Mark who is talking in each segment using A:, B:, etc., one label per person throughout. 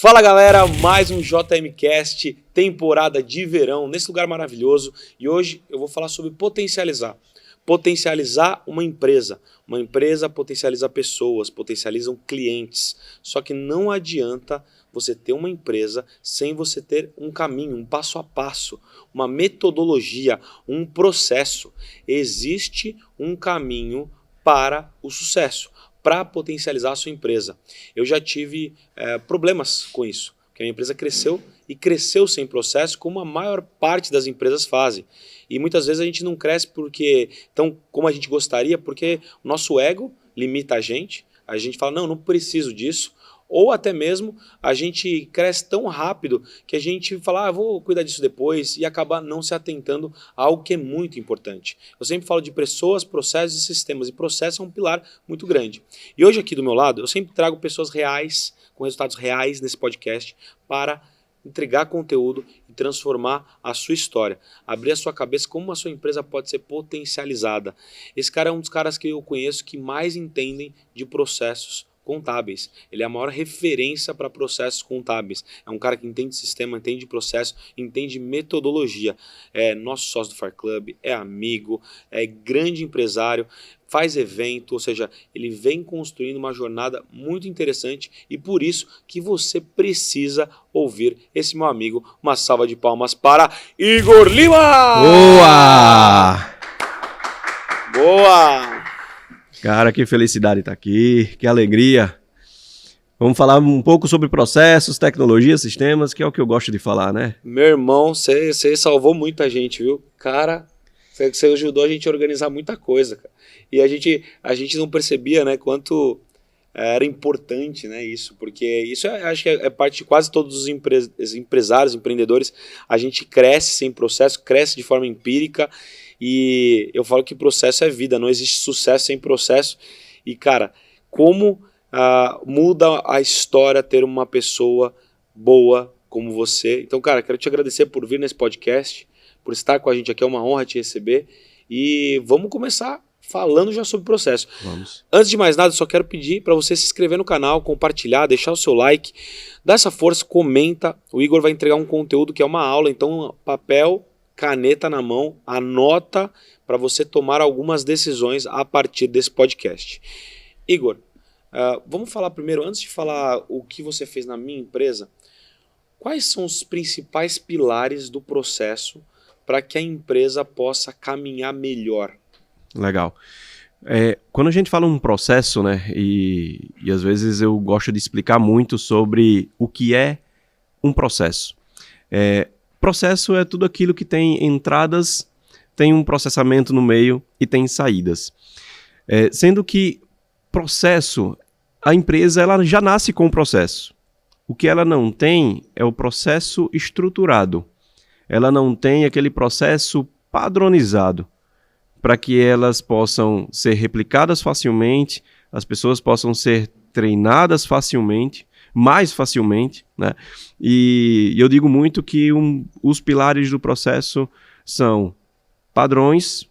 A: Fala galera, mais um JMcast, temporada de verão, nesse lugar maravilhoso. E hoje eu vou falar sobre potencializar. Potencializar uma empresa. Uma empresa potencializa pessoas, potencializam clientes. Só que não adianta você ter uma empresa sem você ter um caminho, um passo a passo, uma metodologia, um processo. Existe um caminho para o sucesso, para potencializar a sua empresa. Eu já tive problemas com isso, porque a minha empresa cresceu e cresceu sem processo, como a maior parte das empresas fazem. E muitas vezes a gente não cresce como a gente gostaria, porque o nosso ego limita a gente fala, não preciso disso. Ou até mesmo a gente cresce tão rápido que a gente fala, vou cuidar disso depois e acaba não se atentando a algo que é muito importante. Eu sempre falo de pessoas, processos e sistemas, e processo é um pilar muito grande. E hoje aqui do meu lado, eu sempre trago pessoas reais, com resultados reais nesse podcast, para entregar conteúdo e transformar a sua história. Abrir a sua cabeça como a sua empresa pode ser potencializada. Esse cara é um dos caras que eu conheço que mais entendem de processos contábeis. Ele é a maior referência para processos contábeis. É um cara que entende sistema, entende processo, entende metodologia. É nosso sócio do Fire Club, é amigo, é grande empresário, faz evento, ou seja, ele vem construindo uma jornada muito interessante e por isso que você precisa ouvir esse meu amigo. Uma salva de palmas para Igor Lima!
B: Boa!
A: Boa!
B: Cara, que felicidade estar aqui, que alegria. Vamos falar um pouco sobre processos, tecnologia, sistemas, que é o que eu gosto de falar, né?
A: Meu irmão, você salvou muita gente, viu? Cara, você ajudou a gente a organizar muita coisa, cara. E a gente não percebia, né, quanto era importante, né, isso. Porque isso acho que é parte de quase todos os empresários, empreendedores. A gente cresce sem processo, cresce de forma empírica. E eu falo que processo é vida, não existe sucesso sem processo. E, cara, como muda a história ter uma pessoa boa como você. Então, cara, quero te agradecer por vir nesse podcast, por estar com a gente aqui, é uma honra te receber. E vamos começar falando já sobre processo.
B: Vamos.
A: Antes de mais nada, eu só quero pedir para você se inscrever no canal, compartilhar, deixar o seu like, dá essa força, comenta. O Igor vai entregar um conteúdo que é uma aula, então papel, caneta na mão, anota para você tomar algumas decisões a partir desse podcast. Igor, vamos falar primeiro, antes de falar o que você fez na minha empresa, quais são os principais pilares do processo para que a empresa possa caminhar melhor?
B: Legal. Quando a gente fala um processo, né, e às vezes eu gosto de explicar muito sobre o que é um processo. Processo é tudo aquilo que tem entradas, tem um processamento no meio e tem saídas. Sendo que processo, a empresa ela já nasce com o processo. O que ela não tem é o processo estruturado. Ela não tem aquele processo padronizado para que elas possam ser replicadas facilmente, as pessoas possam ser treinadas facilmente, mais facilmente, né? E eu digo muito que os pilares do processo são padrões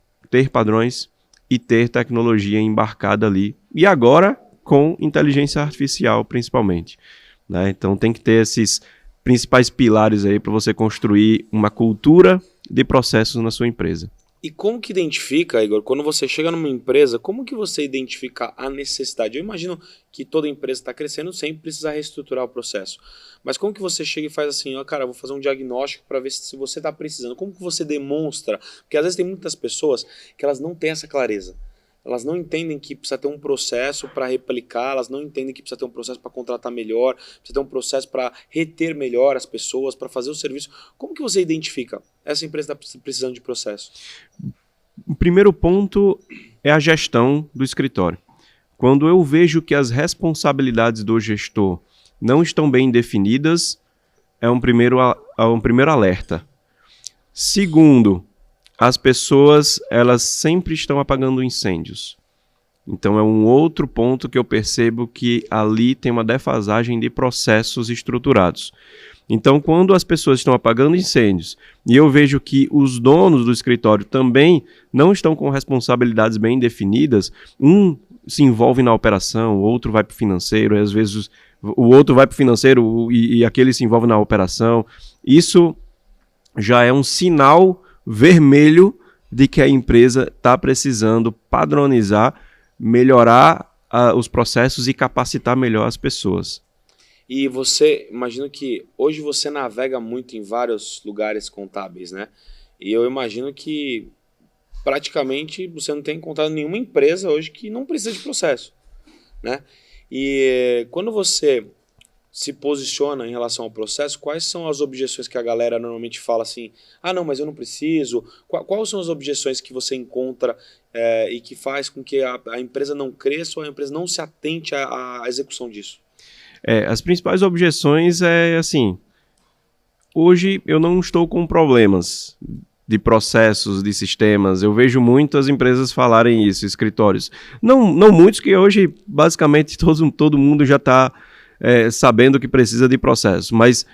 B: e ter tecnologia embarcada ali. E agora com inteligência artificial principalmente, né? Então tem que ter esses principais pilares aí para você construir uma cultura de processos na sua empresa.
A: E como que identifica, Igor, quando você chega numa empresa, como que você identifica a necessidade? Eu imagino que toda empresa está crescendo, sempre precisa reestruturar o processo. Mas como que você chega e faz assim, cara, vou fazer um diagnóstico para ver se você está precisando. Como que você demonstra? Porque às vezes tem muitas pessoas que elas não têm essa clareza. Elas não entendem que precisa ter um processo para replicar, elas não entendem que precisa ter um processo para contratar melhor, precisa ter um processo para reter melhor as pessoas, para fazer o serviço. Como que você identifica? Essa empresa está precisando de processo.
B: O primeiro ponto é a gestão do escritório. Quando eu vejo que as responsabilidades do gestor não estão bem definidas, é um primeiro alerta. Segundo, as pessoas elas sempre estão apagando incêndios. Então é um outro ponto que eu percebo que ali tem uma defasagem de processos estruturados. Então, quando as pessoas estão apagando incêndios e eu vejo que os donos do escritório também não estão com responsabilidades bem definidas, um se envolve na operação, o outro vai para o financeiro, e às vezes o outro vai para o financeiro e aquele se envolve na operação. Isso já é um sinal vermelho de que a empresa está precisando padronizar, melhorar os processos e capacitar melhor as pessoas.
A: E você, imagino que hoje você navega muito em vários lugares contábeis, né? E eu imagino que praticamente você não tem encontrado nenhuma empresa hoje que não precisa de processo, né? E quando você se posiciona em relação ao processo, quais são as objeções que a galera normalmente fala assim, ah não, mas eu não preciso, quais são as objeções que você encontra e que faz com que a empresa não cresça ou a empresa não se atente à execução disso?
B: As principais objeções é assim, hoje eu não estou com problemas de processos, de sistemas. Eu vejo muitas empresas falarem isso, escritórios. Não muitos, que hoje basicamente todo mundo já está sabendo que precisa de processo. Mas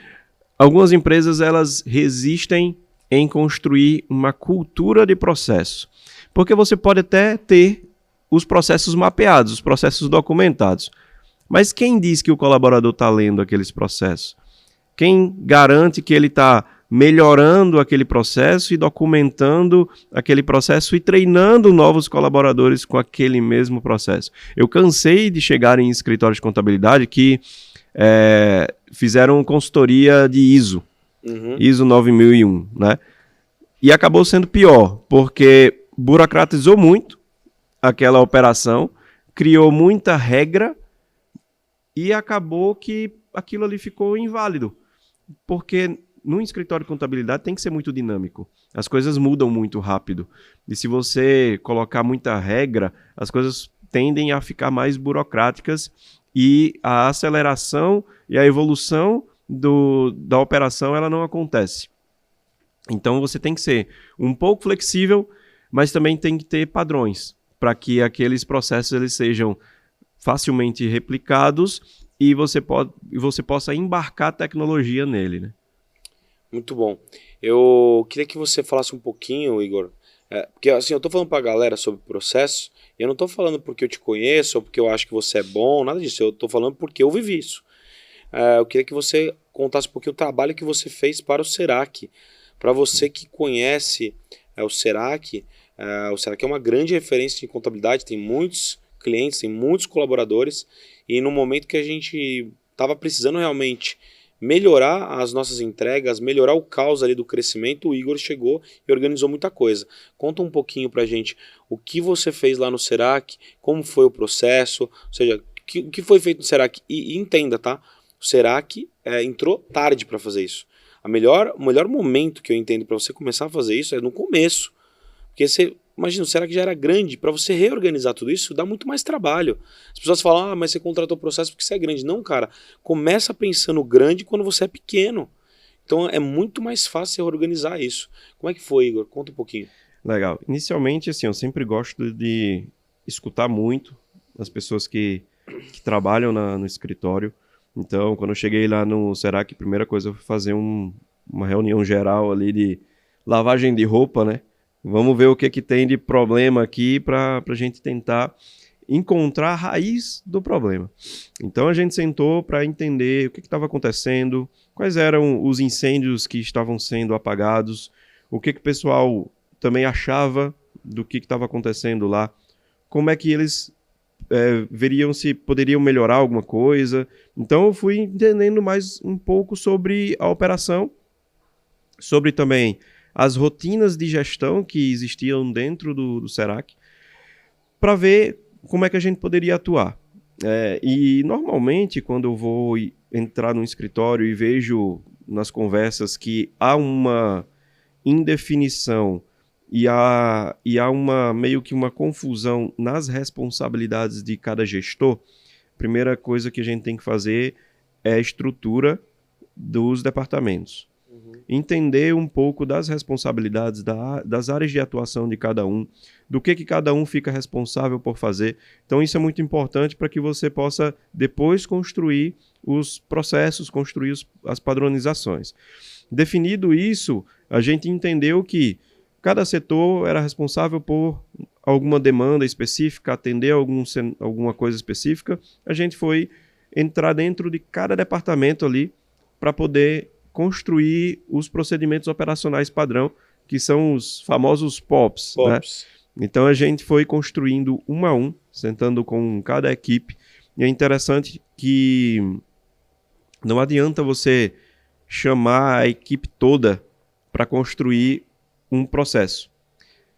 B: algumas empresas elas resistem em construir uma cultura de processo. Porque você pode até ter os processos mapeados, os processos documentados. Mas quem diz que o colaborador está lendo aqueles processos? Quem garante que ele está melhorando aquele processo e documentando aquele processo e treinando novos colaboradores com aquele mesmo processo? Eu cansei de chegar em escritórios de contabilidade que fizeram consultoria de ISO, ISO 9001, né? E acabou sendo pior, porque burocratizou muito aquela operação, criou muita regra e acabou que aquilo ali ficou inválido. Porque no escritório de contabilidade tem que ser muito dinâmico. As coisas mudam muito rápido. E se você colocar muita regra, as coisas tendem a ficar mais burocráticas e a aceleração e a evolução da operação ela não acontece. Então você tem que ser um pouco flexível, mas também tem que ter padrões para que aqueles processos eles sejam facilmente replicados e você possa embarcar tecnologia nele, né?
A: Muito bom. Eu queria que você falasse um pouquinho, Igor, porque assim, eu tô falando pra galera sobre processo, e eu não tô falando porque eu te conheço, ou porque eu acho que você é bom, nada disso, eu tô falando porque eu vivi isso. Eu queria que você contasse um pouquinho o trabalho que você fez para o Serac. Para você que conhece o Serac é uma grande referência em contabilidade, tem muitos clientes, tem muitos colaboradores, e no momento que a gente estava precisando realmente melhorar as nossas entregas, melhorar o caos ali do crescimento, o Igor chegou e organizou muita coisa. Conta um pouquinho pra gente o que você fez lá no Serac, como foi o processo, ou seja, o que foi feito no Serac. E entenda, tá? O Serac entrou tarde para fazer isso. O melhor momento que eu entendo para você começar a fazer isso é no começo. Porque você, imagina, o Serac já era grande, para você reorganizar tudo isso dá muito mais trabalho. As pessoas falam, mas você contratou o processo porque você é grande. Não, cara, começa pensando grande quando você é pequeno. Então é muito mais fácil você reorganizar isso. Como é que foi, Igor? Conta um pouquinho.
B: Legal. Inicialmente, assim, eu sempre gosto de escutar muito as pessoas que trabalham no escritório. Então, quando eu cheguei lá no Serac, a primeira coisa foi fazer uma reunião geral ali de lavagem de roupa, né? Vamos ver o que tem de problema aqui para a gente tentar encontrar a raiz do problema. Então a gente sentou para entender o que estava acontecendo, quais eram os incêndios que estavam sendo apagados, o que o pessoal também achava do que estava acontecendo lá, como é que eles veriam se poderiam melhorar alguma coisa. Então eu fui entendendo mais um pouco sobre a operação, sobre também as rotinas de gestão que existiam dentro do Serac, para ver como é que a gente poderia atuar. E normalmente, quando eu vou entrar no escritório e vejo nas conversas que há uma indefinição e há meio que uma confusão nas responsabilidades de cada gestor, a primeira coisa que a gente tem que fazer é a estrutura dos departamentos. Entender um pouco das responsabilidades das áreas de atuação de cada um, do que cada um fica responsável por fazer. Então isso é muito importante para que você possa depois construir os processos, construir as padronizações. Definido isso, a gente entendeu que cada setor era responsável por alguma demanda específica, atender alguma coisa específica. A gente foi entrar dentro de cada departamento ali para poder construir os procedimentos operacionais padrão, que são os famosos POPs, né? Então a gente foi construindo um a um, sentando com cada equipe, e é interessante que não adianta você chamar a equipe toda para construir um processo.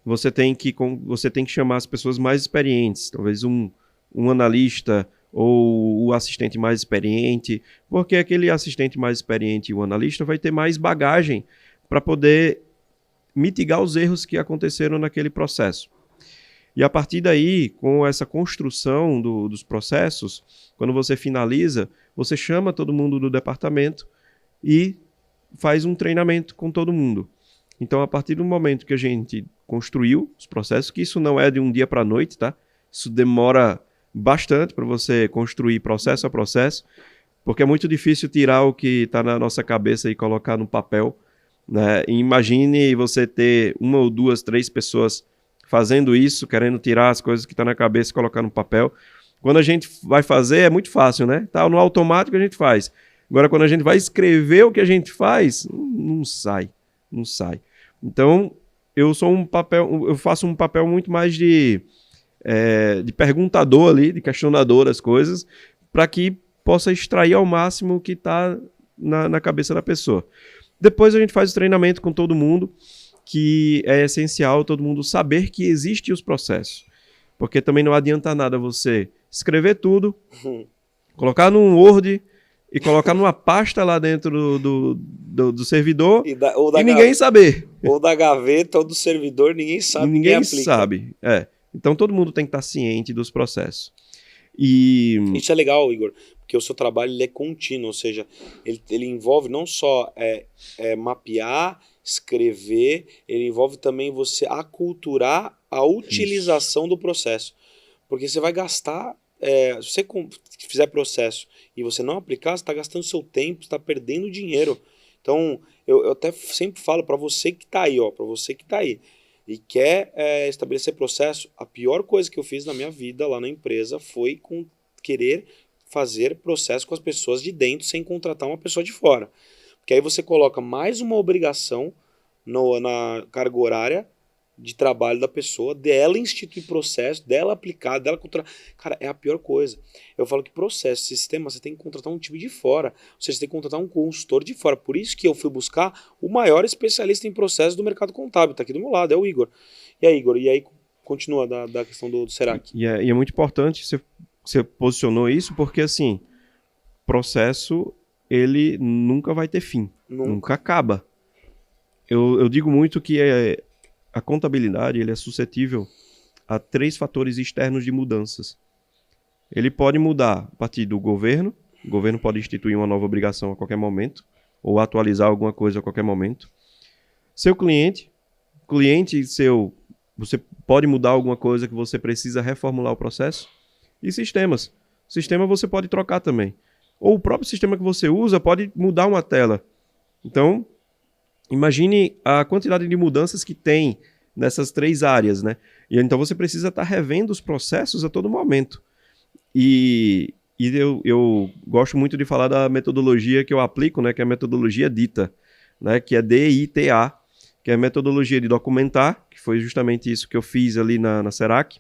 B: Você tem que chamar as pessoas mais experientes, talvez um analista ou o assistente mais experiente, porque aquele assistente mais experiente e o analista vai ter mais bagagem para poder mitigar os erros que aconteceram naquele processo. E a partir daí, com essa construção dos processos, quando você finaliza, você chama todo mundo do departamento e faz um treinamento com todo mundo. Então, a partir do momento que a gente construiu os processos, que isso não é de um dia para a noite, tá? Isso demora bastante para você construir processo a processo, porque é muito difícil tirar o que está na nossa cabeça e colocar no papel, né? E imagine você ter 1 ou 2, 3 pessoas fazendo isso, querendo tirar as coisas que estão na cabeça e colocar no papel. Quando a gente vai fazer, é muito fácil, né? Tá no automático a gente faz. Agora, quando a gente vai escrever o que a gente faz, não sai. Então, eu faço um papel muito mais de perguntador ali, de questionador das coisas, para que possa extrair ao máximo o que está na cabeça da pessoa. Depois a gente faz o treinamento com todo mundo, que é essencial todo mundo saber que existem os processos. Porque também não adianta nada você escrever tudo, colocar num Word e colocar numa pasta lá dentro do servidor e ninguém saber.
A: Ou da gaveta ou do servidor, ninguém sabe.
B: Ninguém sabe. Então todo mundo tem que estar ciente dos processos. E
A: isso é legal, Igor, porque o seu trabalho ele é contínuo, ou seja, ele envolve não só mapear, escrever, ele envolve também você aculturar a utilização do processo. Porque você vai gastar, se você fizer processo e você não aplicar, você está gastando seu tempo, você está perdendo dinheiro. Então, eu até sempre falo para você que está aí, para você que está aí e quer estabelecer processo, a pior coisa que eu fiz na minha vida lá na empresa foi querer fazer processo com as pessoas de dentro sem contratar uma pessoa de fora. Porque aí você coloca mais uma obrigação na carga horária de trabalho da pessoa, dela instituir processo, dela aplicar, dela contratar. Cara, é a pior coisa. Eu falo que processo, sistema, você tem que contratar um time de fora. Ou seja, você tem que contratar um consultor de fora. Por isso que eu fui buscar o maior especialista em processos do mercado contábil. Está aqui do meu lado, é o Igor. E aí, Igor, continua da questão do Serac.
B: E é muito importante você posicionou isso, porque assim, processo, ele nunca vai ter fim. Nunca acaba. Eu digo muito que a contabilidade ele é suscetível a 3 fatores externos de mudanças. Ele pode mudar a partir do governo. O governo pode instituir uma nova obrigação a qualquer momento, ou atualizar alguma coisa a qualquer momento. Seu cliente seu, você pode mudar alguma coisa que você precisa reformular o processo. E sistemas. Sistema você pode trocar também. Ou o próprio sistema que você usa pode mudar uma tela. Então, imagine a quantidade de mudanças que tem nessas 3 áreas, né? E então você precisa estar revendo os processos a todo momento. E eu gosto muito de falar da metodologia que eu aplico, né? Que é a metodologia DITA, né? Que é DITA, que é a metodologia de documentar, que foi justamente isso que eu fiz ali na Serac.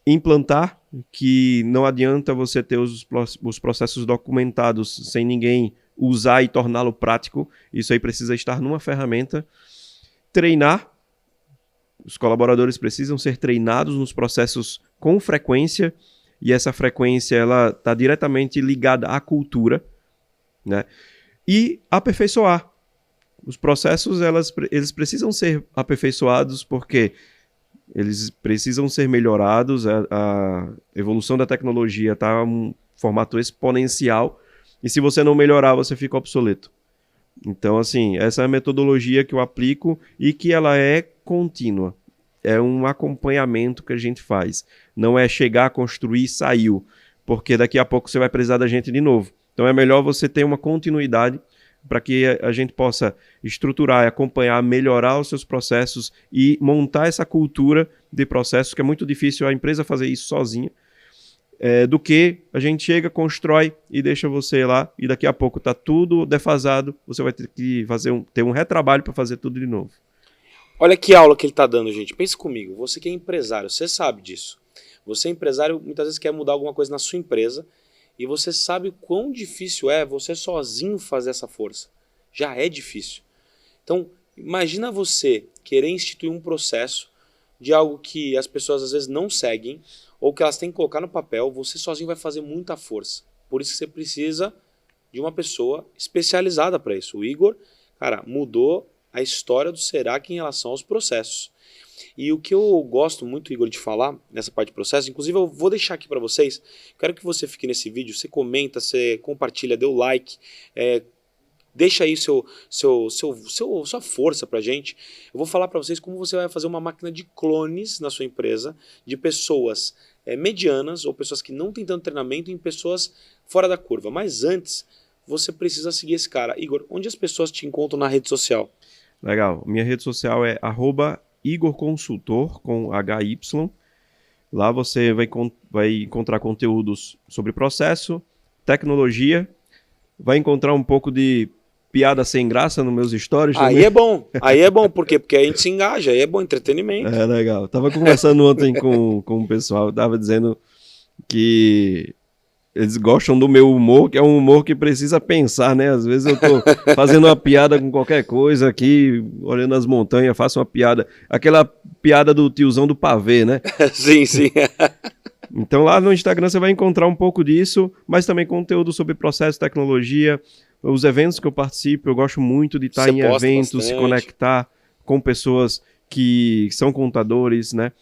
B: Implantar, que não adianta você ter os processos documentados sem ninguém usar e torná-lo prático. Isso aí precisa estar numa ferramenta. Treinar. Os colaboradores precisam ser treinados nos processos com frequência, e essa frequência ela está diretamente ligada à cultura, né? E aperfeiçoar. Os processos eles precisam ser aperfeiçoados porque eles precisam ser melhorados, a evolução da tecnologia está um formato exponencial, e se você não melhorar, você fica obsoleto. Então, assim, essa é a metodologia que eu aplico e que ela é contínua. É um acompanhamento que a gente faz. Não é chegar, construir e saiu, porque daqui a pouco você vai precisar da gente de novo. Então é melhor você ter uma continuidade para que a gente possa estruturar, acompanhar, melhorar os seus processos e montar essa cultura de processos, que é muito difícil a empresa fazer isso sozinha. do que a gente chega, constrói e deixa você lá e daqui a pouco está tudo defasado, você vai ter que ter um retrabalho para fazer tudo de novo.
A: Olha que aula que ele está dando, gente. Pense comigo, você que é empresário, você sabe disso. Você é empresário, muitas vezes quer mudar alguma coisa na sua empresa e você sabe o quão difícil é você sozinho fazer essa força. Já é difícil. Então, imagina você querer instituir um processo de algo que as pessoas às vezes não seguem ou que elas têm que colocar no papel, você sozinho vai fazer muita força. Por isso que você precisa de uma pessoa especializada para isso. O Igor, cara, mudou a história do Serac em relação aos processos. E o que eu gosto muito, Igor, de falar nessa parte de processo, inclusive eu vou deixar aqui para vocês, quero que você fique nesse vídeo, você comenta, você compartilha, dê o like, deixa aí sua força pra gente. Eu vou falar para vocês como você vai fazer uma máquina de clones na sua empresa, de pessoas medianas ou pessoas que não têm tanto treinamento em pessoas fora da curva. Mas antes, você precisa seguir esse cara. Igor, onde as pessoas te encontram na rede social?
B: Legal. Minha rede social é @IgorConsultor, com HY. Lá você vai encontrar conteúdos sobre processo, tecnologia, vai encontrar um pouco de piada sem graça nos meus stories.
A: Aí é bom, por quê? Porque a gente se engaja, aí é bom, entretenimento.
B: É legal. Tava conversando ontem com o pessoal, tava dizendo que eles gostam do meu humor, que é um humor que precisa pensar, né? Às vezes eu tô fazendo uma piada com qualquer coisa aqui, olhando as montanhas, faço uma piada, aquela piada do tiozão do pavê, né?
A: Sim, sim.
B: Então lá no Instagram você vai encontrar um pouco disso, mas também conteúdo sobre processo, tecnologia, os eventos que eu participo, eu gosto muito de estar em eventos, se conectar com pessoas que são contadores, né?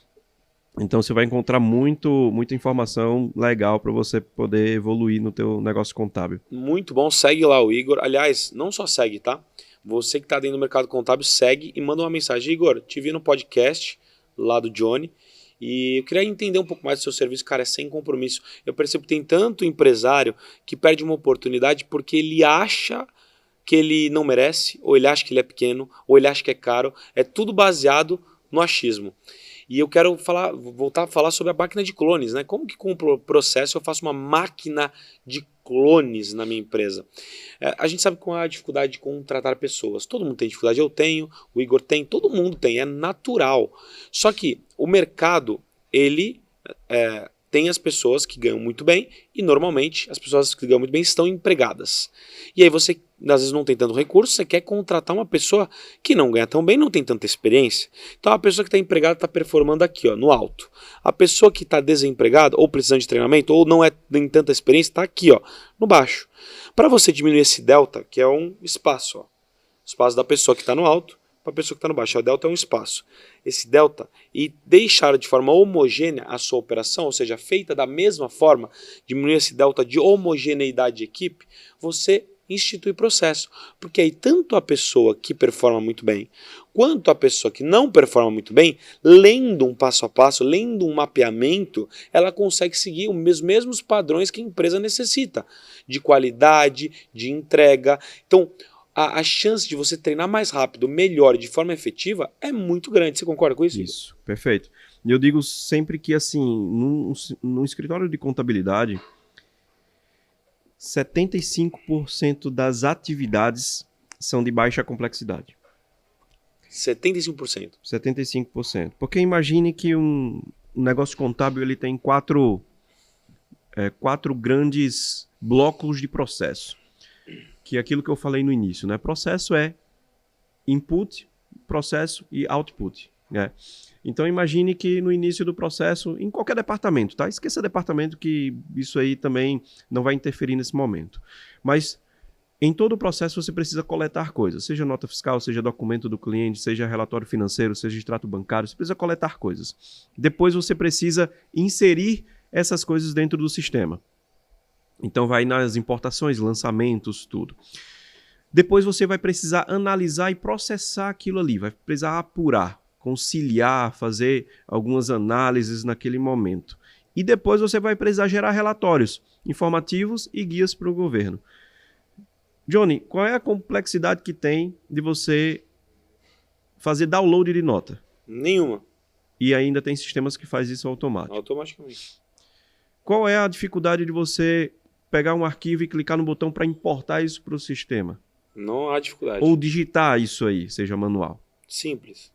B: Então você vai encontrar muita informação legal para você poder evoluir no teu negócio contábil.
A: Muito bom, segue lá o Igor. Aliás, não só segue, tá? Você que está dentro do mercado contábil, segue e manda uma mensagem. Igor, te vi no podcast lá do Johnny e eu queria entender um pouco mais do seu serviço. Cara, é sem compromisso. Eu percebo que tem tanto empresário que perde uma oportunidade porque ele acha que ele não merece, ou ele acha que ele é pequeno, ou ele acha que é caro. É tudo baseado no achismo. E eu quero voltar a falar sobre a máquina de clones, né? Como que com o processo eu faço uma máquina de clones na minha empresa? A gente sabe com a dificuldade de contratar pessoas. Todo mundo tem dificuldade, eu tenho, o Igor tem, todo mundo tem, é natural. Só que o mercado, ele tem as pessoas que ganham muito bem e normalmente as pessoas que ganham muito bem estão empregadas. E aí você, às vezes, não tem tanto recurso, você quer contratar uma pessoa que não ganha tão bem, não tem tanta experiência. Então a pessoa que está empregada está performando aqui, ó, no alto. A pessoa que está desempregada ou precisando de treinamento ou não tem tanta experiência está aqui, ó, no baixo. Para você diminuir esse delta, que é um espaço, ó, espaço da pessoa que está no alto para a pessoa que está no baixo. O delta é um espaço. Esse delta, e deixar de forma homogênea a sua operação, ou seja, feita da mesma forma, diminuir esse delta de homogeneidade de equipe, você institui processo. Porque aí tanto a pessoa que performa muito bem, quanto a pessoa que não performa muito bem, lendo um passo a passo, lendo um mapeamento, ela consegue seguir os mesmos padrões que a empresa necessita, de qualidade, de entrega. Então, a chance de você treinar mais rápido, melhor e de forma efetiva é muito grande. Você concorda com isso?
B: Isso, perfeito. E eu digo sempre que, assim, num escritório de contabilidade, 75% das atividades são de baixa complexidade.
A: 75%?
B: 75%. Porque imagine que um negócio contábil ele tem quatro grandes blocos de processo. Que é aquilo que eu falei no início, né? Processo é input, processo e output, né? Então imagine que no início do processo, em qualquer departamento, tá? Esqueça departamento que isso aí também não vai interferir nesse momento. Mas em todo o processo você precisa coletar coisas, seja nota fiscal, seja documento do cliente, seja relatório financeiro, seja extrato bancário, você precisa coletar coisas. Depois você precisa inserir essas coisas dentro do sistema. Então vai nas importações, lançamentos, tudo. Depois você vai precisar analisar e processar aquilo ali, vai precisar apurar, conciliar, fazer algumas análises naquele momento. E depois você vai precisar gerar relatórios informativos e guias para o governo. Johnny, qual é a complexidade que tem de você fazer download de nota?
A: Nenhuma.
B: E ainda tem sistemas que fazem isso automático.
A: Automaticamente.
B: Qual é a dificuldade de você pegar um arquivo e clicar no botão para importar isso para o sistema?
A: Não há dificuldade.
B: Ou digitar isso aí, seja manual.
A: Simples.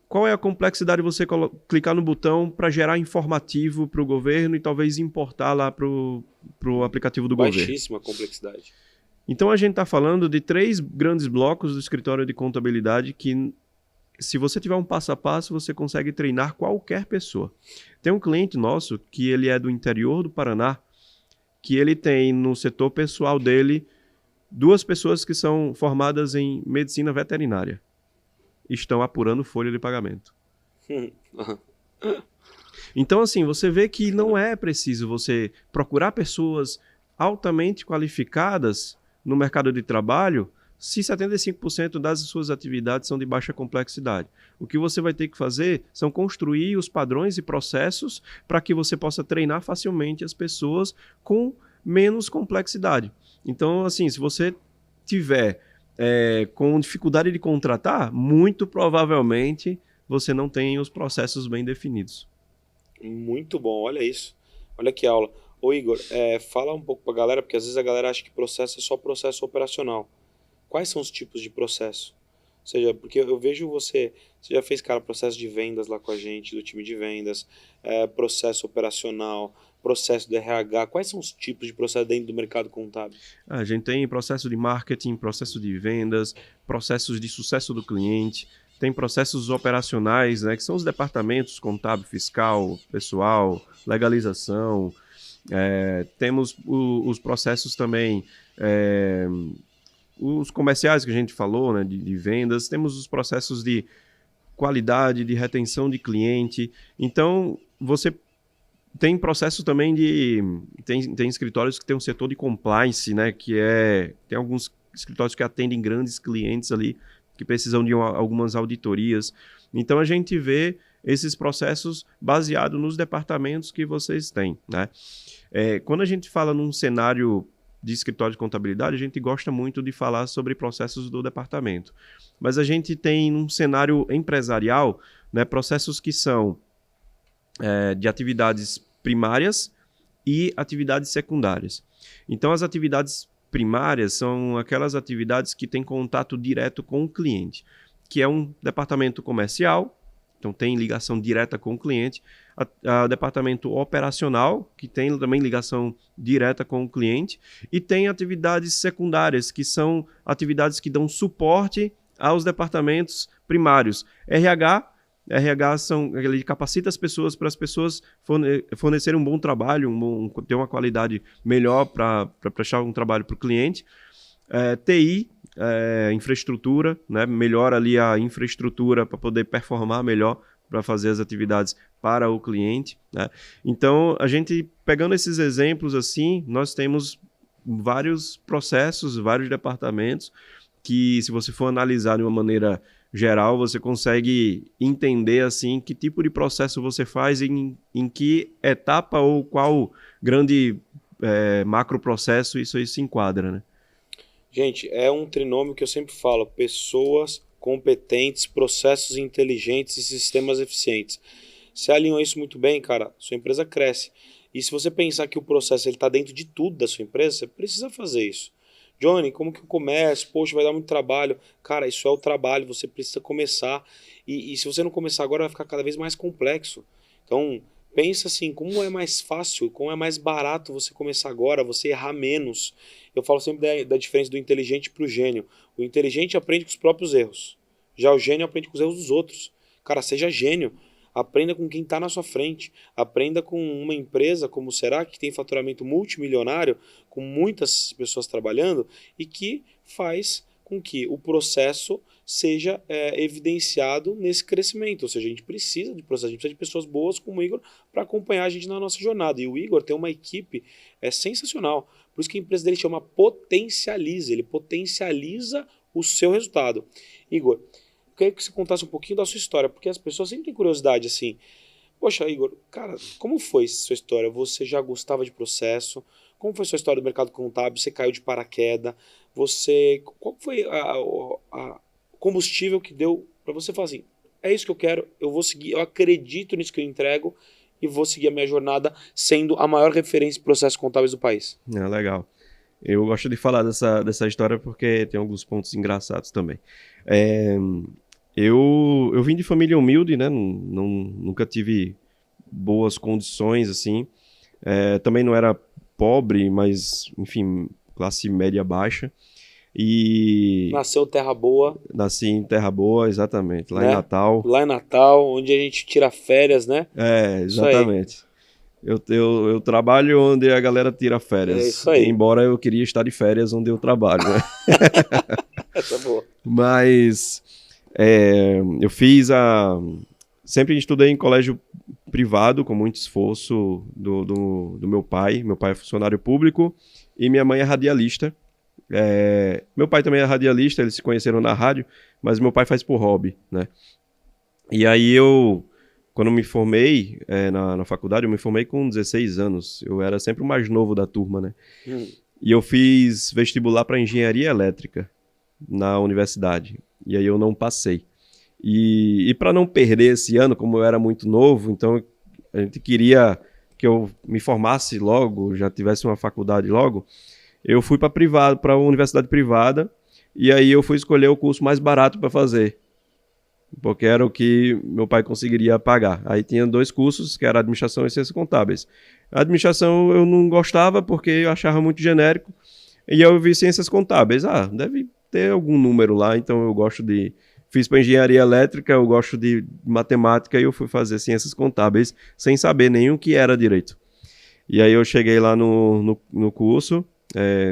B: Qual é a complexidade de você clicar no botão para gerar informativo para o governo e talvez importar lá para o aplicativo do governo?
A: Baixíssima complexidade.
B: Então a gente está falando de 3 grandes blocos do escritório de contabilidade que, se você tiver um passo a passo, você consegue treinar qualquer pessoa. Tem um cliente nosso que ele é do interior do Paraná, que ele tem no setor pessoal dele 2 pessoas que são formadas em medicina veterinária. Estão apurando folha de pagamento. Então, assim, você vê que não é preciso você procurar pessoas altamente qualificadas no mercado de trabalho se 75% das suas atividades são de baixa complexidade. O que você vai ter que fazer são construir os padrões e processos para que você possa treinar facilmente as pessoas com menos complexidade. Então, assim, se você tiver com dificuldade de contratar, muito provavelmente você não tem os processos bem definidos.
A: Muito bom, olha isso. Olha que aula. Ô Igor, fala um pouco pra galera, porque às vezes a galera acha que processo é só processo operacional. Quais são os tipos de processo? Ou seja, porque eu vejo você já fez, cara, processo de vendas lá com a gente, do time de vendas, processo operacional, processo de RH. Quais são os tipos de processo dentro do mercado contábil?
B: A gente tem processo de marketing, processo de vendas, processos de sucesso do cliente, tem processos operacionais, né, que são os departamentos contábil, fiscal, pessoal, legalização. Temos os processos também, os comerciais que a gente falou, né, de vendas. Temos os processos de qualidade, de retenção de cliente. Então, você tem processo também tem escritórios que tem um setor de compliance, né, tem alguns escritórios que atendem grandes clientes ali, que precisam de algumas auditorias. Então, a gente vê esses processos baseados nos departamentos que vocês têm, né? Quando a gente fala num cenário de escritório de contabilidade, a gente gosta muito de falar sobre processos do departamento. Mas a gente tem um cenário empresarial, né, processos que são de atividades primárias e atividades secundárias. Então, as atividades primárias são aquelas atividades que têm contato direto com o cliente, que é um departamento comercial, então tem ligação direta com o cliente, a departamento operacional, que tem também ligação direta com o cliente, e tem atividades secundárias, que são atividades que dão suporte aos departamentos primários. RH ele capacita as pessoas para as pessoas fornecerem um bom trabalho, ter uma qualidade melhor para prestar um trabalho para o cliente. TI, infraestrutura, né? Melhora ali a infraestrutura para poder performar melhor para fazer as atividades para o cliente, né? Então, a gente, pegando esses exemplos assim, nós temos vários processos, vários departamentos que, se você for analisar de uma maneira geral, você consegue entender assim que tipo de processo você faz, em que etapa ou qual grande macro processo isso aí se enquadra, né?
A: Gente, é um trinômio que eu sempre falo: pessoas competentes, processos inteligentes e sistemas eficientes. Se alinham isso muito bem, cara, sua empresa cresce. E se você pensar que o processo está dentro de tudo da sua empresa, você precisa fazer isso. Johnny, como que eu começo? Poxa, vai dar muito trabalho. Cara, isso é o trabalho, você precisa começar. E se você não começar agora, vai ficar cada vez mais complexo. Então, pensa assim, como é mais fácil, como é mais barato você começar agora, você errar menos. Eu falo sempre da diferença do inteligente para o gênio. O inteligente aprende com os próprios erros. Já o gênio aprende com os erros dos outros. Cara, seja gênio. Aprenda com quem está na sua frente. Aprenda com uma empresa como o Será, que tem faturamento multimilionário, com muitas pessoas trabalhando, e que faz com que o processo seja evidenciado nesse crescimento. Ou seja, a gente precisa de processo, a gente precisa de pessoas boas como o Igor para acompanhar a gente na nossa jornada. E o Igor tem uma equipe sensacional. Por isso que a empresa dele chama Potencializa. Ele potencializa o seu resultado. Igor, eu queria que você contasse um pouquinho da sua história, porque as pessoas sempre têm curiosidade assim. Poxa, Igor, cara, como foi sua história? Você já gostava de processo? Como foi sua história do mercado contábil? Você caiu de paraquedas? Qual foi a combustível que deu para você falar assim: é isso que eu quero, eu vou seguir, eu acredito nisso que eu entrego e vou seguir a minha jornada sendo a maior referência em processos contábeis do país.
B: Legal. Eu gosto de falar dessa história porque tem alguns pontos engraçados também. Eu vim de família humilde, né? Nunca tive boas condições, assim. Também não era pobre, mas, enfim, classe média baixa. E...
A: Nasceu Terra Boa.
B: Nasci em Terra Boa, exatamente. Lá
A: né?
B: em Natal.
A: Lá em Natal, onde a gente tira férias, né?
B: Exatamente. Eu trabalho onde a galera tira férias.
A: É isso aí.
B: Embora eu queria estar de férias onde eu trabalho, né?
A: Essa é boa.
B: Mas eu sempre estudei em colégio privado, com muito esforço do meu pai. Meu pai é funcionário público e minha mãe é radialista. Meu pai também é radialista, eles se conheceram na rádio, mas meu pai faz por hobby, né? E aí quando me formei na faculdade, eu me formei com 16 anos. Eu era sempre o mais novo da turma, né? E eu fiz vestibular para engenharia elétrica na universidade. E aí eu não passei. E para não perder esse ano, como eu era muito novo, então a gente queria que eu me formasse logo, já tivesse uma faculdade logo. Eu fui para a universidade privada e aí eu fui escolher o curso mais barato para fazer, porque era o que meu pai conseguiria pagar. Aí tinha 2 cursos, que era administração e ciências contábeis. A administração eu não gostava porque eu achava muito genérico, e eu vi ciências contábeis. Deve ter algum número lá, então eu fiz para engenharia elétrica, eu gosto de matemática e eu fui fazer ciências contábeis sem saber nem o que era direito. E aí eu cheguei lá no curso,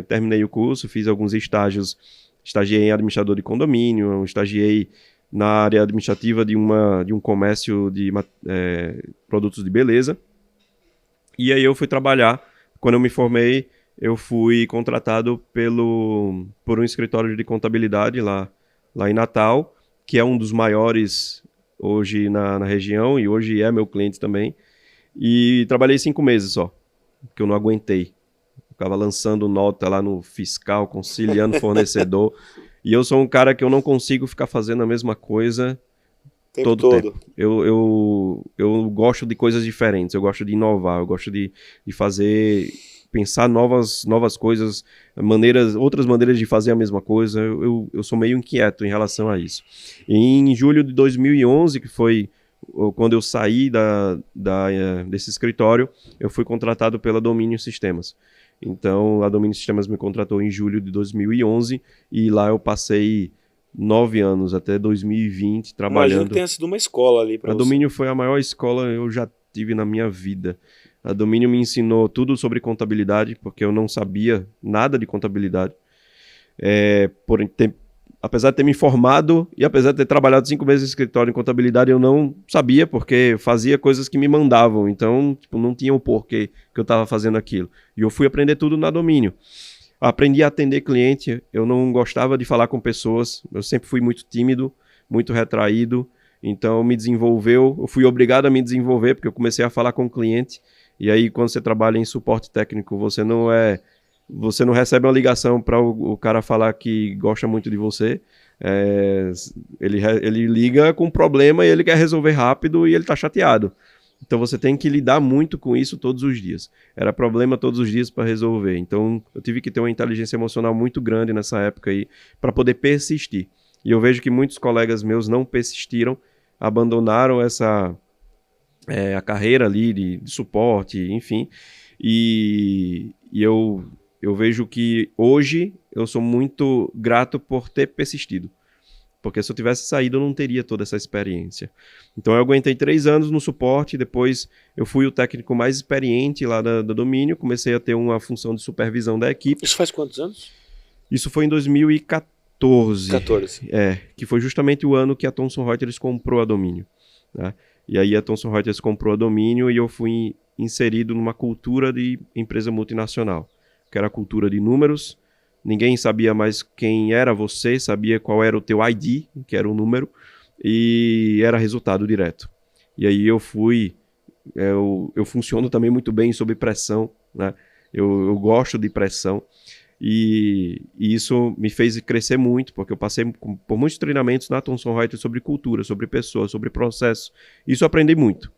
B: terminei o curso, fiz alguns estágios, estagiei em administrador de condomínio, estagiei na área administrativa de um comércio de produtos de beleza. E aí eu fui trabalhar. Quando eu me formei, eu fui contratado por um escritório de contabilidade lá em Natal, que é um dos maiores hoje na região, e hoje é meu cliente também. E trabalhei 5 meses só, porque eu não aguentei. Ficava lançando nota lá no fiscal, conciliando fornecedor. E eu sou um cara que eu não consigo ficar fazendo a mesma coisa todo tempo. Eu gosto de coisas diferentes, eu gosto de inovar, eu gosto de pensar novas coisas, outras maneiras de fazer a mesma coisa. Eu sou meio inquieto em relação a isso. E em julho de 2011, que foi quando eu saí desse escritório, eu fui contratado pela Domínio Sistemas. Então, a Domínio Sistemas me contratou em julho de 2011 e lá eu passei 9 anos, até 2020, trabalhando.
A: Imagino que tenha sido uma escola ali para você.
B: A Domínio foi a maior escola que eu já tive na minha vida. A Domínio me ensinou tudo sobre contabilidade, porque eu não sabia nada de contabilidade. Apesar de ter me formado e apesar de ter trabalhado 5 meses no escritório em contabilidade, eu não sabia, porque fazia coisas que me mandavam. Então, não tinha o porquê que eu estava fazendo aquilo. E eu fui aprender tudo na Domínio. Aprendi a atender cliente, eu não gostava de falar com pessoas, eu sempre fui muito tímido, muito retraído. Então, eu fui obrigado a me desenvolver, porque eu comecei a falar com o cliente. E aí, quando você trabalha em suporte técnico, você não recebe uma ligação para o cara falar que gosta muito de você. Ele liga com um problema e ele quer resolver rápido e ele está chateado. Então você tem que lidar muito com isso todos os dias. Era problema todos os dias para resolver. Então eu tive que ter uma inteligência emocional muito grande nessa época aí para poder persistir. E eu vejo que muitos colegas meus não persistiram, abandonaram a carreira ali de suporte, enfim. E eu vejo que hoje eu sou muito grato por ter persistido. Porque se eu tivesse saído, eu não teria toda essa experiência. Então eu aguentei 3 anos no suporte, depois eu fui o técnico mais experiente lá da Domínio, comecei a ter uma função de supervisão da equipe.
A: Isso faz quantos anos?
B: Isso foi em 2014.
A: 14.
B: Que foi justamente o ano que a Thomson Reuters comprou a Domínio. Né? E aí a Thomson Reuters comprou a Domínio e eu fui inserido numa cultura de empresa multinacional, que era a cultura de números. Ninguém sabia mais quem era você, sabia qual era o teu ID, que era o número, e era resultado direto. E aí eu funciono também muito bem sob pressão, né? Eu gosto de pressão, e isso me fez crescer muito, porque eu passei por muitos treinamentos na Thomson Reuters sobre cultura, sobre pessoas, sobre processo. Isso eu aprendi muito.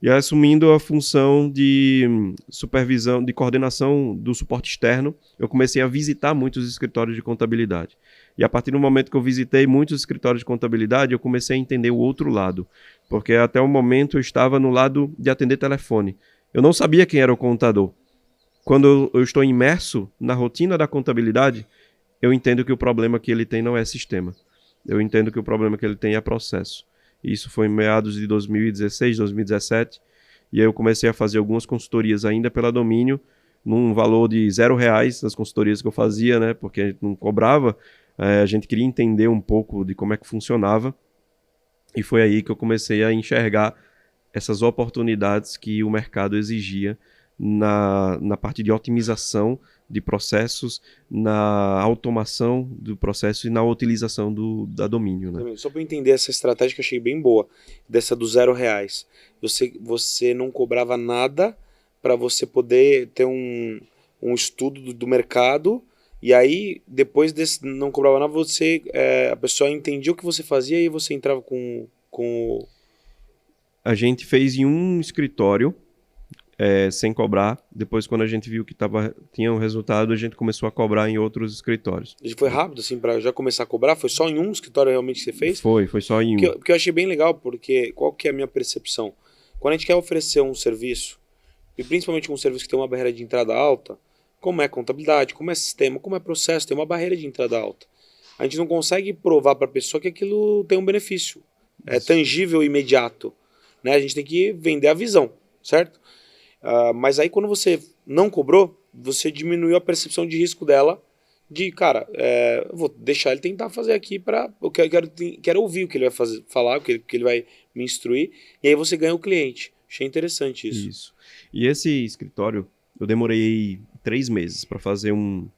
B: e assumindo a função de supervisão, de coordenação do suporte externo, eu comecei a visitar muitos escritórios de contabilidade. E a partir do momento que eu visitei muitos escritórios de contabilidade, eu comecei a entender o outro lado, porque até o momento eu estava no lado de atender telefone. Eu não sabia quem era o contador. Quando eu estou imerso na rotina da contabilidade, eu entendo que o problema que ele tem não é sistema. Eu entendo que o problema que ele tem é processo. Isso foi em meados de 2016, 2017. E aí eu comecei a fazer algumas consultorias ainda pela Domínio, num valor de R$0 nas consultorias que eu fazia, né? Porque a gente não cobrava. A gente queria entender um pouco de como é que funcionava. E foi aí que eu comecei a enxergar essas oportunidades que o mercado exigia na parte de otimização de processos, na automação do processo e na utilização da Domínio, né?
A: Só para eu entender essa estratégia que eu achei bem boa, dessa do R$0. Você não cobrava nada para você poder ter um estudo do mercado, e aí, depois desse não cobrava nada, a pessoa entendia o que você fazia e você entrava com...
B: A gente fez em um escritório, sem cobrar. Depois, quando a gente viu que tinha um resultado, a gente começou a cobrar em outros escritórios.
A: E foi rápido, assim, para já começar a cobrar? Foi só em um escritório realmente que você fez?
B: Foi só em um.
A: Porque eu achei bem legal, porque qual que é a minha percepção? Quando a gente quer oferecer um serviço, e principalmente um serviço que tem uma barreira de entrada alta, como é contabilidade, como é sistema, como é processo, tem uma barreira de entrada alta. A gente não consegue provar para a pessoa que aquilo tem um benefício. É tangível e imediato. Né? A gente tem que vender a visão, certo? Mas aí quando você não cobrou, você diminuiu a percepção de risco dela, de, cara, eu vou deixar ele tentar fazer aqui eu quero ouvir o que ele vai falar, o que ele vai me instruir, e aí você ganha o cliente. Achei interessante isso.
B: Isso. E esse escritório, eu demorei 3 meses para fazer um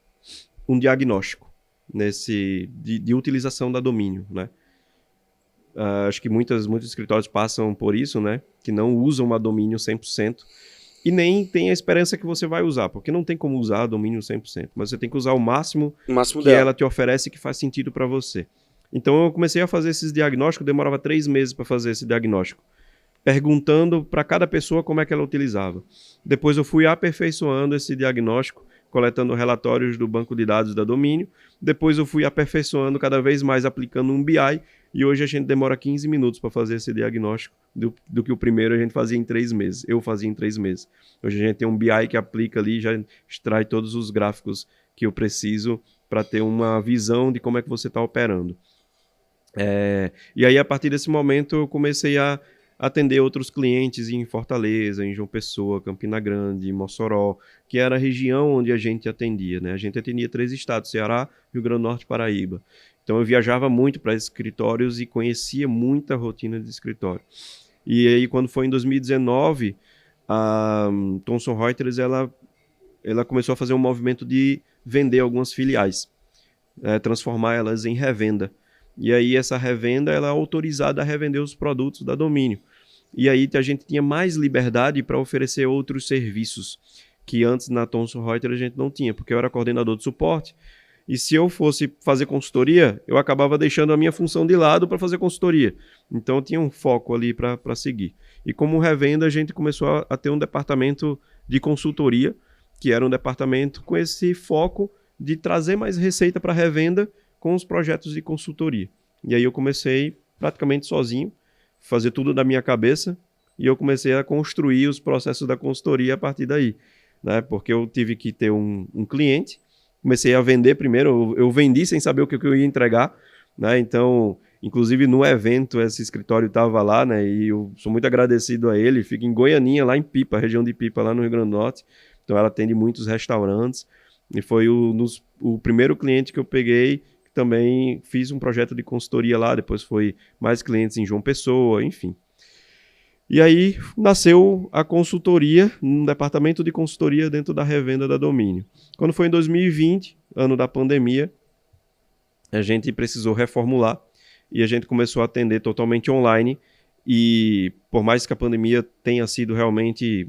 B: diagnóstico de utilização da Domínio, né? Acho que muitos escritórios passam por isso, né? Que não usam a Domínio 100%. E nem tem a esperança que você vai usar, porque não tem como usar a Domínio 100%, mas você tem que usar o máximo que
A: dela.
B: Ela te oferece que faz sentido para você. Então eu comecei a fazer esses diagnósticos, demorava 3 meses para fazer esse diagnóstico, perguntando para cada pessoa como é que ela utilizava. Depois eu fui aperfeiçoando esse diagnóstico, coletando relatórios do banco de dados da Domínio. Depois eu fui aperfeiçoando cada vez mais, aplicando um BI, e hoje a gente demora 15 minutos para fazer esse diagnóstico, do que o primeiro a gente fazia em 3 meses. Eu fazia em 3 meses. Hoje a gente tem um BI que aplica ali, já extrai todos os gráficos que eu preciso para ter uma visão de como é que você está operando. E aí, a partir desse momento, eu comecei a atender outros clientes em Fortaleza, em João Pessoa, Campina Grande, Mossoró, que era a região onde a gente atendia, né? A gente atendia 3 estados, Ceará, Rio Grande do Norte e Paraíba. Então eu viajava muito para escritórios e conhecia muita rotina de escritório. E aí, quando foi em 2019, a Thomson Reuters ela começou a fazer um movimento de vender algumas filiais, transformar elas em revenda. E aí essa revenda ela é autorizada a revender os produtos da Domínio. E aí a gente tinha mais liberdade para oferecer outros serviços que antes na Thomson Reuters a gente não tinha, porque eu era coordenador de suporte. E se eu fosse fazer consultoria, eu acabava deixando a minha função de lado para fazer consultoria. Então eu tinha um foco ali para seguir. E como revenda, a gente começou a ter um departamento de consultoria, que era um departamento com esse foco de trazer mais receita para revenda com os projetos de consultoria. E aí eu comecei praticamente sozinho, fazer tudo da minha cabeça, e eu comecei a construir os processos da consultoria a partir daí, né? Porque eu tive que ter um cliente, comecei a vender primeiro, eu vendi sem saber o que eu ia entregar, né? Então, inclusive no evento, esse escritório estava lá, né? E eu sou muito agradecido a ele, fica em Goianinha, lá em Pipa, região de Pipa, lá no Rio Grande do Norte. Então ela atende muitos restaurantes, e foi o primeiro cliente que eu peguei. Também fiz um projeto de consultoria lá, depois foi mais clientes em João Pessoa, enfim. E aí nasceu a consultoria, um departamento de consultoria dentro da revenda da Domínio. Quando foi em 2020, ano da pandemia, a gente precisou reformular e a gente começou a atender totalmente online. E por mais que a pandemia tenha sido realmente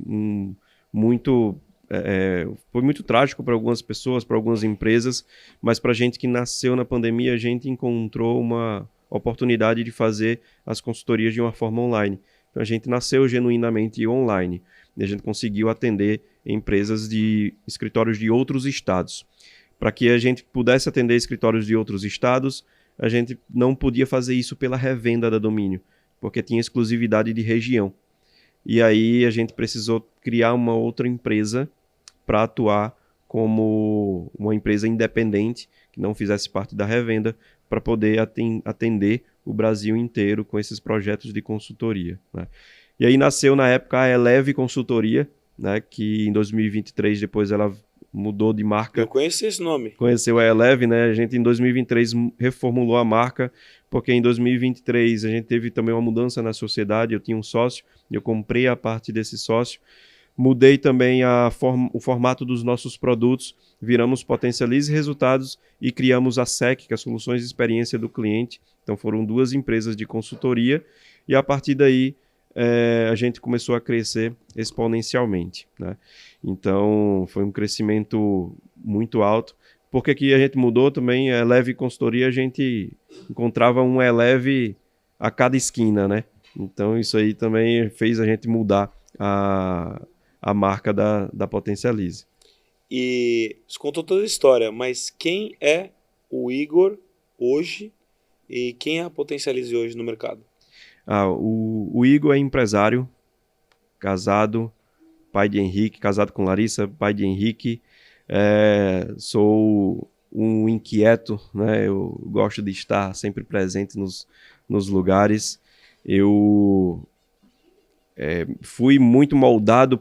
B: foi muito trágico para algumas pessoas, para algumas empresas, mas para a gente que nasceu na pandemia, a gente encontrou uma oportunidade de fazer as consultorias de uma forma online. Então, a gente nasceu genuinamente online e a gente conseguiu atender empresas de escritórios de outros estados. Para que a gente pudesse atender escritórios de outros estados, a gente não podia fazer isso pela revenda da domínio, porque tinha exclusividade de região. E aí a gente precisou criar uma outra empresa para atuar como uma empresa independente, que não fizesse parte da revenda, para poder atender o Brasil inteiro com esses projetos de consultoria, né? E aí nasceu na época a Eleve Consultoria, né, que em 2023 depois ela mudou de marca.
A: Eu conheci esse nome.
B: Conheceu a Eleve, né? A gente em 2023 reformulou a marca, porque em 2023 a gente teve também uma mudança na sociedade. Eu tinha um sócio, eu comprei a parte desse sócio, mudei também o formato dos nossos produtos, viramos Potencialize Resultados e criamos a SEC, que é a Soluções de Experiência do Cliente. Então foram 2 empresas de consultoria e a partir daí a gente começou a crescer exponencialmente, né? Então, foi um crescimento muito alto. Por que a gente mudou também? A Eleve Consultoria, a gente encontrava um Eleve a cada esquina, né? Então, isso aí também fez a gente mudar a marca da Potencialize.
A: E você contou toda a história, mas quem é o Igor hoje e quem é a Potencialize hoje no mercado?
B: O Igor é empresário, casado, pai de Henrique, casado com Larissa, pai de Henrique. Sou um inquieto, né? Eu gosto de estar sempre presente nos lugares. Eu fui muito moldado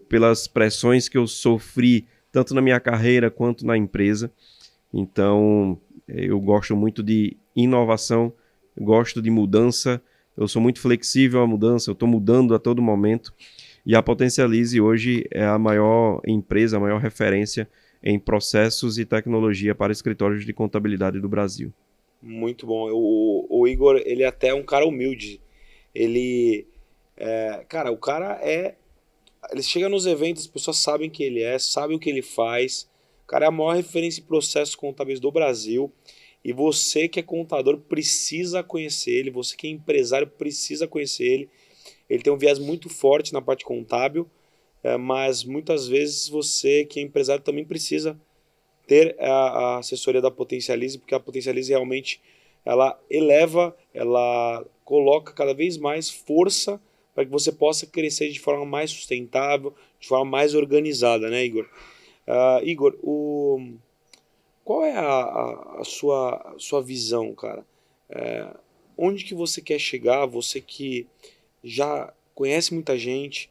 B: pelas pressões que eu sofri, tanto na minha carreira quanto na empresa. Então, eu gosto muito de inovação, gosto de mudança. Eu sou muito flexível à mudança, eu estou mudando a todo momento. E a Potencialize hoje é a maior empresa, a maior referência em processos e tecnologia para escritórios de contabilidade do Brasil.
A: Muito bom. O Igor, ele é até um cara humilde. Ele, cara, o cara ele chega nos eventos, as pessoas sabem quem ele é, sabem o que ele faz. O cara é a maior referência em processos contábeis do Brasil. E você que é contador precisa conhecer ele, você que é empresário precisa conhecer ele. Ele tem um viés muito forte na parte contábil, mas muitas vezes você que é empresário também precisa ter a assessoria da Potencialize, porque a Potencialize realmente ela eleva, ela coloca cada vez mais força para que você possa crescer de forma mais sustentável, de forma mais organizada, né, Igor? Igor, qual é a sua visão, cara? Onde que você quer chegar? Você que já conhece muita gente,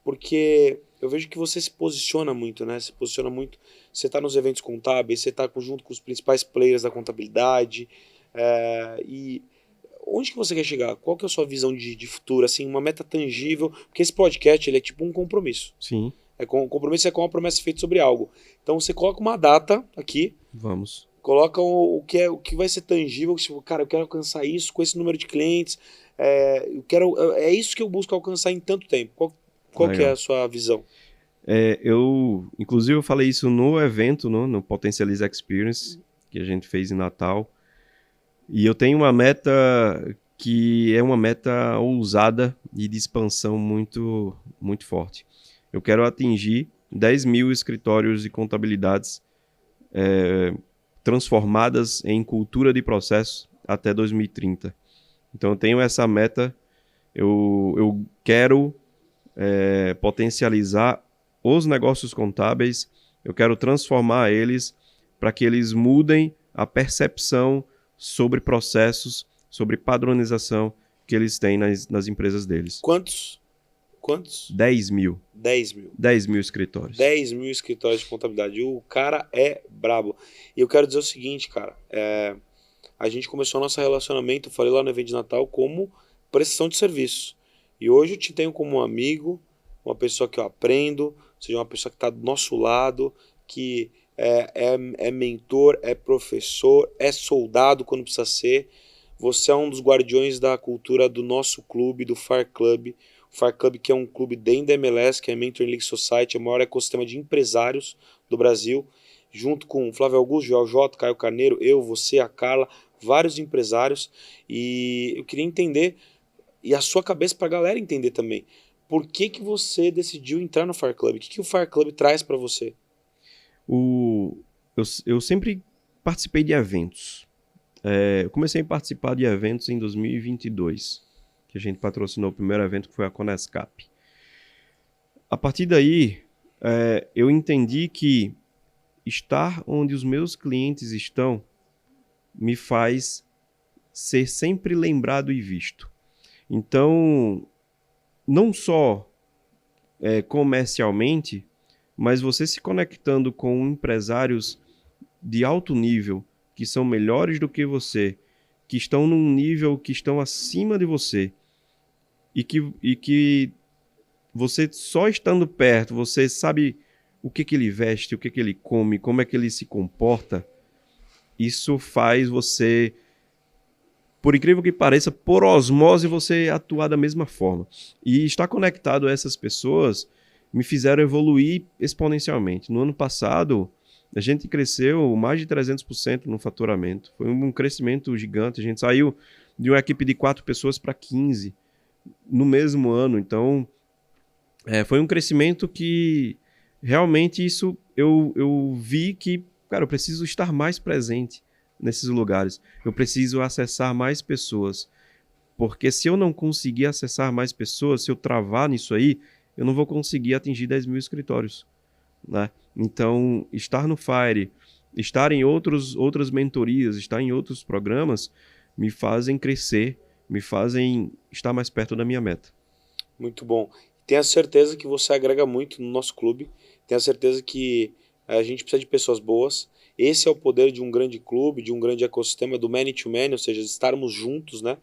A: porque eu vejo que você se posiciona muito, né? Se posiciona muito. Você está nos eventos contábeis, você está junto com os principais players da contabilidade. E onde que você quer chegar? Qual que é a sua visão de futuro? Assim, uma meta tangível? Porque esse podcast ele é tipo um compromisso.
B: Sim.
A: O compromisso é com uma promessa feita sobre algo. Então você coloca uma data aqui.
B: Vamos.
A: Coloca o que vai ser tangível. Tipo, cara, eu quero alcançar isso com esse número de clientes. É isso que eu busco alcançar em tanto tempo. Qual que é a sua visão?
B: Inclusive, eu falei isso no evento, no Potencialize Experience, que a gente fez em Natal. E eu tenho uma meta que é uma meta ousada e de expansão muito, muito forte. Eu quero atingir 10 mil escritórios de contabilidades transformadas em cultura de processo até 2030. Então eu tenho essa meta, eu quero potencializar os negócios contábeis, eu quero transformar eles para que eles mudem a percepção sobre processos, sobre padronização que eles têm nas empresas deles.
A: Quantos?
B: 10 mil.
A: 10 mil.
B: 10 mil escritórios.
A: 10 mil escritórios de contabilidade. O cara é brabo. E eu quero dizer o seguinte, cara. A gente começou nosso relacionamento, eu falei lá no evento de Natal, como prestação de serviço. E hoje eu te tenho como um amigo, uma pessoa que eu aprendo, ou seja, uma pessoa que está do nosso lado, que é mentor, é professor, é soldado quando precisa ser. Você é um dos guardiões da cultura do nosso clube, do FAR Club. O FAR Club, que é um clube dentro da MLS, que é a Mentoring League Society, é o maior ecossistema de empresários do Brasil, junto com Flávio Augusto, Joel J, Caio Carneiro, eu, você, a Carla, vários empresários. E eu queria entender, e a sua cabeça para a galera entender também. Por que você decidiu entrar no Fire Club? O que o Fire Club traz para você?
B: Eu sempre participei de eventos. Eu comecei a participar de eventos em 2022, que a gente patrocinou o primeiro evento, que foi a Conescap. A partir daí, eu entendi que estar onde os meus clientes estão me faz ser sempre lembrado e visto. Então, não só comercialmente, mas você se conectando com empresários de alto nível, que são melhores do que você, que estão num nível que estão acima de você, e que você só estando perto, você sabe o que ele veste, o que ele come, como é que ele se comporta. Isso faz você, por incrível que pareça, por osmose, você atuar da mesma forma. E estar conectado a essas pessoas me fizeram evoluir exponencialmente. No ano passado, a gente cresceu mais de 300% no faturamento. Foi um crescimento gigante. A gente saiu de uma equipe de 4 pessoas para 15 no mesmo ano. Então, foi um crescimento que realmente isso eu vi que, cara, eu preciso estar mais presente nesses lugares. Eu preciso acessar mais pessoas. Porque se eu não conseguir acessar mais pessoas, se eu travar nisso aí, eu não vou conseguir atingir 10 mil escritórios, né? Então, estar no Fire, estar em outras mentorias, estar em outros programas, me fazem crescer, me fazem estar mais perto da minha meta.
A: Muito bom. Tenha certeza que você agrega muito no nosso clube. Tenha certeza que a gente precisa de pessoas boas. Esse é o poder de um grande clube, de um grande ecossistema, do many to many, ou seja, estarmos juntos, né?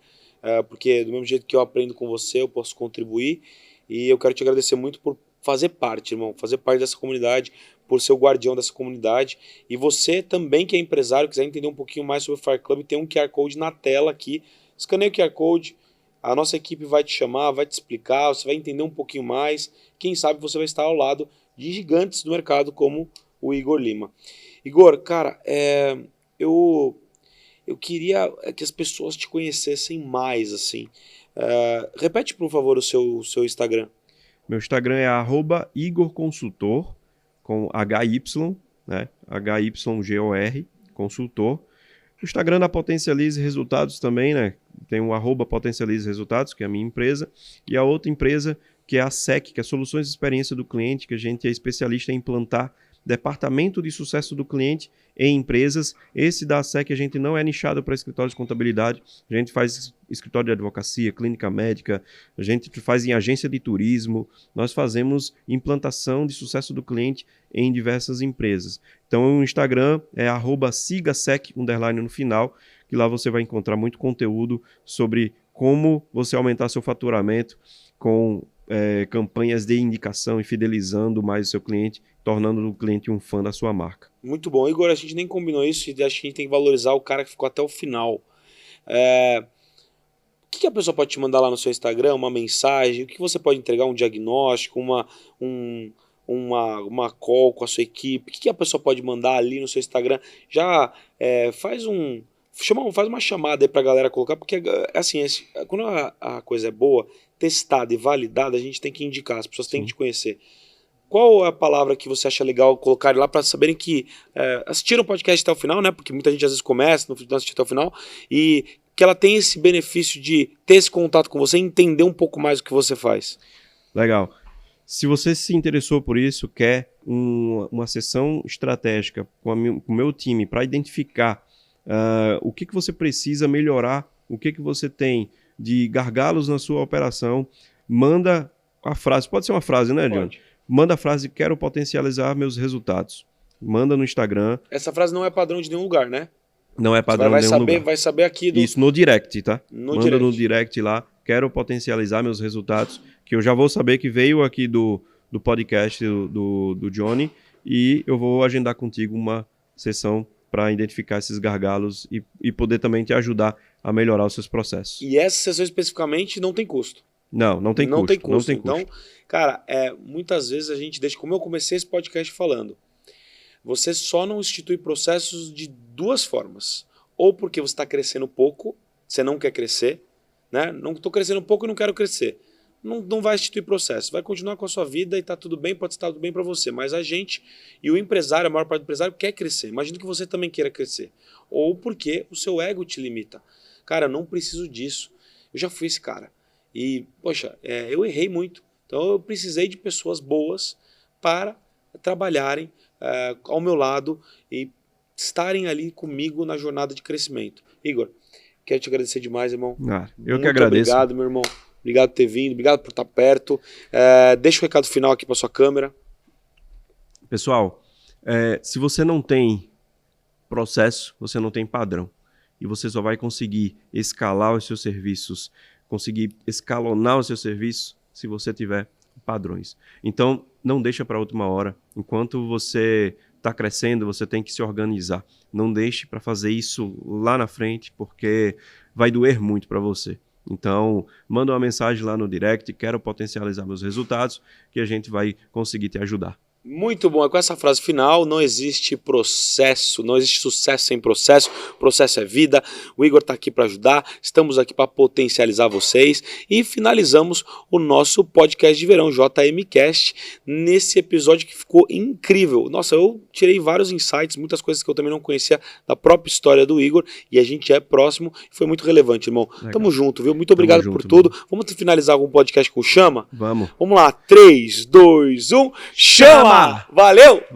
A: Porque do mesmo jeito que eu aprendo com você, eu posso contribuir. E eu quero te agradecer muito por fazer parte, irmão, fazer parte dessa comunidade, por ser o guardião dessa comunidade. E você também que é empresário, quiser entender um pouquinho mais sobre o Fire Club, tem um QR Code na tela aqui. Escaneia o QR Code, a nossa equipe vai te chamar, vai te explicar, você vai entender um pouquinho mais. Quem sabe você vai estar ao lado de gigantes do mercado como o Igor Lima. Igor, cara, eu queria que as pessoas te conhecessem mais, assim. Repete, por favor, o seu Instagram.
B: Meu Instagram é @IgorConsultor, com HY, né? HYGOR, consultor. O Instagram da Potencialize Resultados também, né? Tem o @Potencialize Resultados, que é a minha empresa, e a outra empresa, que é a SEC, que é Soluções de Experiência do Cliente, que a gente é especialista em implantar Departamento de Sucesso do Cliente em empresas. Esse da SEC a gente não é nichado para escritório de contabilidade, a gente faz escritório de advocacia, clínica médica, a gente faz em agência de turismo, nós fazemos implantação de sucesso do cliente em diversas empresas. Então o Instagram é @sigasec_ no final, que lá você vai encontrar muito conteúdo sobre como você aumentar seu faturamento com campanhas de indicação e fidelizando mais o seu cliente, tornando o cliente um fã da sua marca.
A: Muito bom. Igor, a gente nem combinou isso e acho que a gente tem que valorizar o cara que ficou até o final. O que a pessoa pode te mandar lá no seu Instagram? Uma mensagem? O que você pode entregar? Um diagnóstico? Uma call com a sua equipe? O que a pessoa pode mandar ali no seu Instagram? Já faz uma chamada aí pra galera colocar, porque assim, quando a coisa é boa, testada e validada, a gente tem que indicar, as pessoas têm que te conhecer. Qual é a palavra que você acha legal colocar lá para saberem que assistiram o podcast até o final, né? Porque muita gente às vezes começa, não assiste até o final, e que ela tem esse benefício de ter esse contato com você e entender um pouco mais o que você faz.
B: Legal. Se você se interessou por isso, quer uma sessão estratégica com o meu time para identificar o que você precisa melhorar, o que você tem de gargalos na sua operação, manda a frase, pode ser uma frase, né, John? Manda a frase, quero potencializar meus resultados. Manda no Instagram.
A: Essa frase não é padrão de nenhum lugar, né?
B: Não é padrão de nenhum lugar.
A: Vai saber aqui do...
B: Isso, no direct, tá?
A: Manda
B: no direct lá, quero potencializar meus resultados, que eu já vou saber que veio aqui do podcast do Johnny, e eu vou agendar contigo uma sessão para identificar esses gargalos e poder também te ajudar a melhorar os seus processos.
A: E essa sessão especificamente não tem custo.
B: Não tem custo.
A: Então, cara, muitas vezes a gente deixa, como eu comecei esse podcast falando, você só não institui processos de duas formas. Ou porque você está crescendo pouco, você não quer crescer, né? Não estou crescendo um pouco e não quero crescer. Não vai instituir processo, vai continuar com a sua vida e tá tudo bem, pode estar tudo bem para você, mas a gente e o empresário, a maior parte do empresário quer crescer. Imagina que você também queira crescer, ou porque o seu ego te limita. Cara, eu não preciso disso, eu já fui esse cara e, poxa, eu errei muito, então eu precisei de pessoas boas para trabalharem ao meu lado e estarem ali comigo na jornada de crescimento. Igor, quero te agradecer demais, irmão.
B: Eu que agradeço.
A: Obrigado, meu irmão. Obrigado por ter vindo, obrigado por estar perto. Deixa o recado final aqui para sua câmera.
B: Pessoal, se você não tem processo, você não tem padrão. E você só vai conseguir escalar os seus serviços, conseguir escalonar os seus serviços se você tiver padrões. Então, não deixa para a última hora. Enquanto você está crescendo, você tem que se organizar. Não deixe para fazer isso lá na frente, porque vai doer muito para você. Então, manda uma mensagem lá no direct, quero potencializar meus resultados, que a gente vai conseguir te ajudar.
A: Muito bom, com essa frase final, não existe processo, não existe sucesso sem processo, processo é vida, o Igor está aqui para ajudar, estamos aqui para potencializar vocês e finalizamos o nosso podcast de verão, JMcast, nesse episódio que ficou incrível. Nossa, eu tirei vários insights, muitas coisas que eu também não conhecia da própria história do Igor e a gente é próximo e foi muito relevante, irmão. Legal. Tamo junto, viu? Muito obrigado por tudo. Mano. Vamos finalizar algum podcast com chama?
B: Vamos.
A: Vamos lá, 3, 2, 1, chama! Valeu!